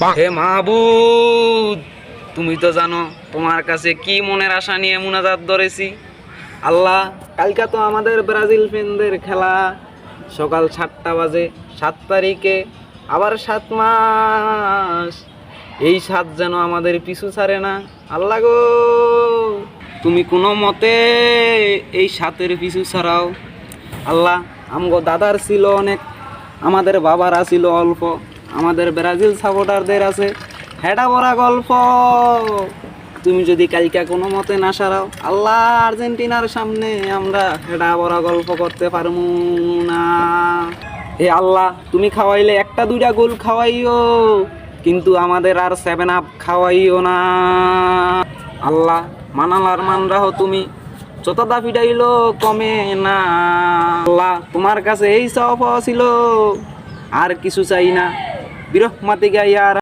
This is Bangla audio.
হে মাহবুব, তুমি তো জানো তোমার কাছে কি মনের আশা নিয়ে মুনাজাত ধরেছি। আল্লাহ, কালকা তো আমাদের ব্রাজিল ফ্যানদের খেলা, সকাল 7টা বাজে, 7 তারিখে, আবার 7 মাস। এই 7 যেন আমাদের পিছু ছাড়ে না। আল্লাহ গো, তুমি কোনো মতে এই 7-এর পিছু ছাড়াও। আল্লাহ, আমগো দাদার ছিল অনেক, আমাদের বাবারা ছিল অল্প, আমাদের ব্রাজিল সাপোর্টারদের আছে হেডা ভরা গল্প। তুমি যদি কালকা কোনো মতে না সারাও, আল্লাহ, আর্জেন্টিনার সামনে আমরা হেডা ভরা গল্প করতে পারবো না। হে আল্লাহ, তুমি খাওয়াইলে 1-2টা গোল খাওয়াইও, কিন্তু আমাদের আর 7 আপ খাওয়াইও না। আল্লাহ, মানালার মানরাও তুমি, যতটা ফিটাইলো কমে না। আল্লাহ, তোমার কাছে এই চাওয়া পাওয়া ছিল, আর কিছু চাই না। বিরহমাতিকা ইয়া